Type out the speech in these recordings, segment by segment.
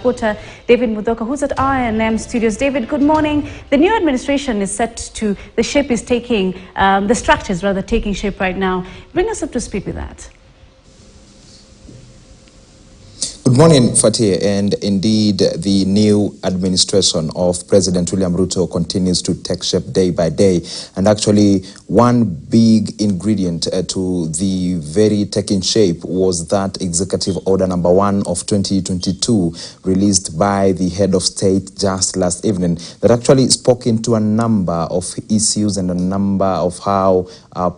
reporter David Mudoka, who's at INM Studios. David, good morning. The new administration is set to, the structure is rather taking shape right now. Bring us up to speed with that. Good morning, Fatia, and indeed the new administration of President William Ruto continues to take shape day by day, and actually one big ingredient to the very taking shape was that Executive Order number 1 of 2022 released by the head of state just last evening that actually spoke into a number of issues and a number of how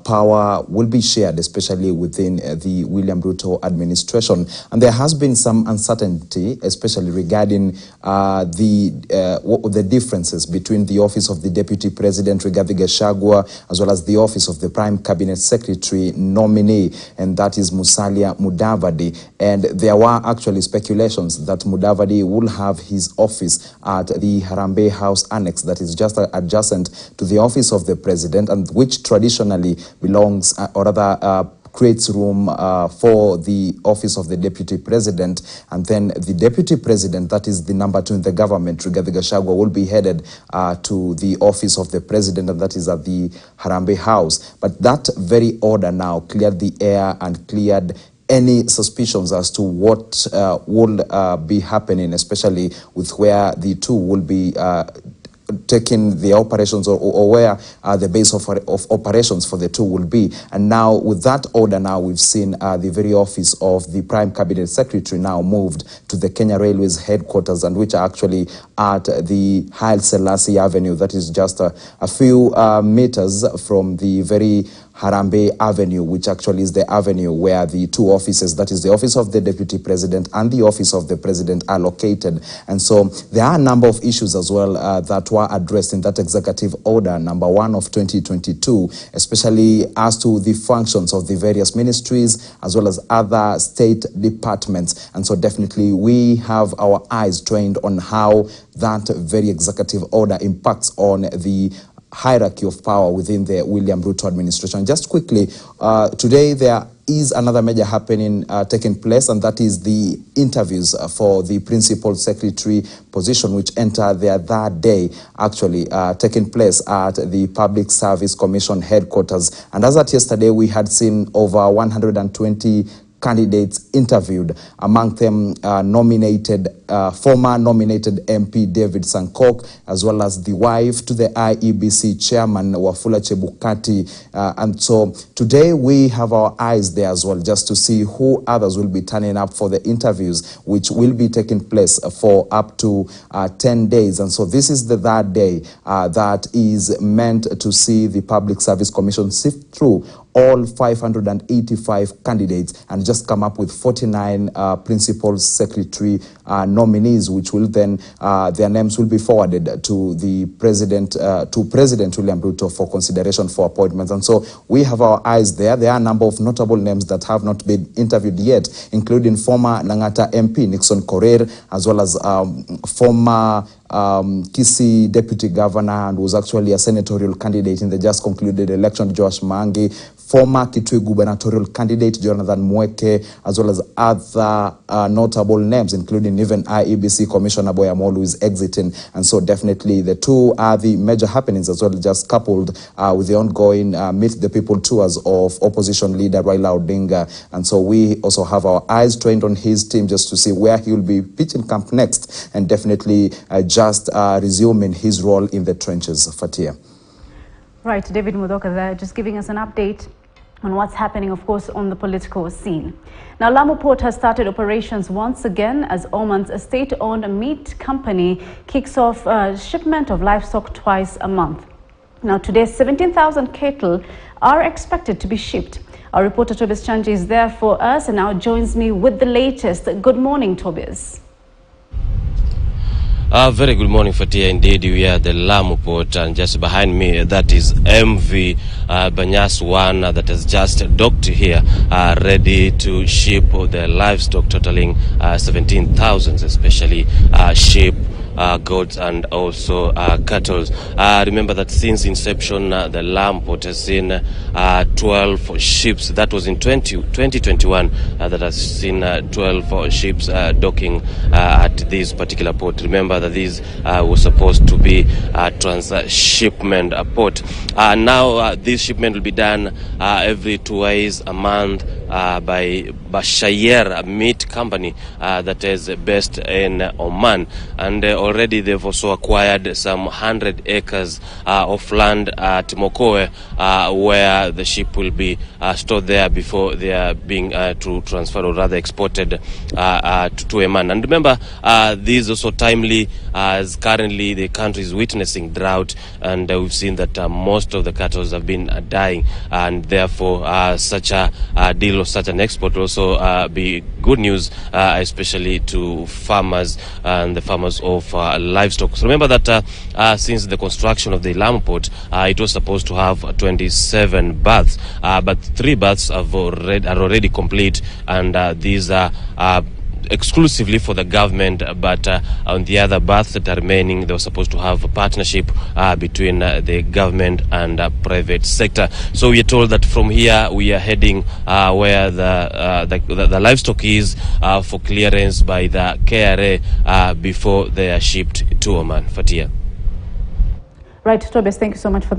power will be shared, especially within the William Ruto administration. And there has been some uncertainty, especially regarding the differences between the office of the Deputy President, Rigathi Gachagua, as well as the office of the Prime Cabinet Secretary nominee, and that is Musalia Mudavadi. And there were actually speculations that Mudavadi will have his office at the Harambee House Annex, that is just adjacent to the office of the President, and which traditionally belongs, or rather creates room for the office of the Deputy President. And then the Deputy President, that is the number 2 in the government, Rigathi Gachagua, will be headed to the office of the President, and that is at the Harambee House. But that very order now cleared the air and cleared any suspicions as to what will be happening, especially with where the two will be taking the operations, or where the base of operations for the two will be. And now with that order, now we've seen the very office of the Prime Cabinet Secretary now moved to the Kenya Railways headquarters, and which are actually at the Haile Selassie Avenue. That is just a few meters from the very Harambee Avenue, which actually is the avenue where the two offices, that is the office of the Deputy President and the office of the President, are located. And so there are a number of issues as well that were addressed in that Executive Order number 1 of 2022, especially as to the functions of the various ministries as well as other state departments. And so definitely we have our eyes trained on how that very Executive Order impacts on the hierarchy of power within the William Ruto administration. Just quickly, today there is another major happening taking place, and that is the interviews for the principal secretary position, which enter their third day, actually taking place at the Public Service Commission headquarters. And as at yesterday, we had seen over 120 candidates interviewed, among them former nominated MP David Sankok, as well as the wife to the IEBC chairman Wafula Chebukati. And so today we have our eyes there as well, just to see who others will be turning up for the interviews, which will be taking place for up to 10 days. And so this is the third day that is meant to see the Public Service Commission sift through all 585 candidates and just come up with 49 principal secretary nominees, which will then, their names will be forwarded to the President, to President William Ruto for consideration for appointments. And so we have our eyes there. There are a number of notable names that have not been interviewed yet, including former Langata MP Nixon Korir, as well as former Kisii Deputy Governor, and was actually a senatorial candidate in the just concluded election, Joash Mangi, former Kitui gubernatorial candidate Jonathan Mweke, as well as other notable names, including even IEBC Commissioner Boyamolu, who is exiting. And so definitely the two are the major happenings as well, just coupled with the ongoing Meet the People tours of opposition leader Raila Odinga. And so we also have our eyes trained on his team just to see where he will be pitching camp next, and definitely just resuming his role in the trenches. Fatia. Right, David Mudoka there, just giving us an update on what's happening, of course, on the political scene. Now, Lamu Port has started operations once again as Oman's state-owned meat company kicks off shipment of livestock twice a month. Now, today, 17,000 cattle are expected to be shipped. Our reporter Tobias Chanji is there for us and now joins me with the latest. Good morning, Tobias. Very good morning, Fatia. Indeed, we are at the Lamu Port, and just behind me, that is MV Banyas 1 that has just docked here, ready to ship the livestock totaling 17,000, especially sheep, goats and also cattle. Remember that since inception, the Lamu Port has seen 12 ships. That was in 2021 that has seen 12 ships docking at this particular port. Remember that these were supposed to be transshipment port. Now this shipment will be done every twice a month by Bashayer, a meat company that is based in Oman, and already they've also acquired some 100 acres of land at Mokowe, where the ship will be stored there before they are being transferred, or rather exported to Oman. And remember, this is also timely as currently the country is witnessing drought, and we've seen that most of the cattle have been dying, and therefore such a deal or such an export will also be good news, especially to farmers and the farmers of livestock. So remember that since the construction of the Lamu Port, it was supposed to have 27 berths, but 3 berths are already complete, and these are exclusively for the government, but on the other berths that are remaining, they were supposed to have a partnership between the government and private sector. So we are told that from here we are heading where the livestock is for clearance by the KRA before they are shipped to Oman. Fatia. Right, Tobias, thank you so much for that.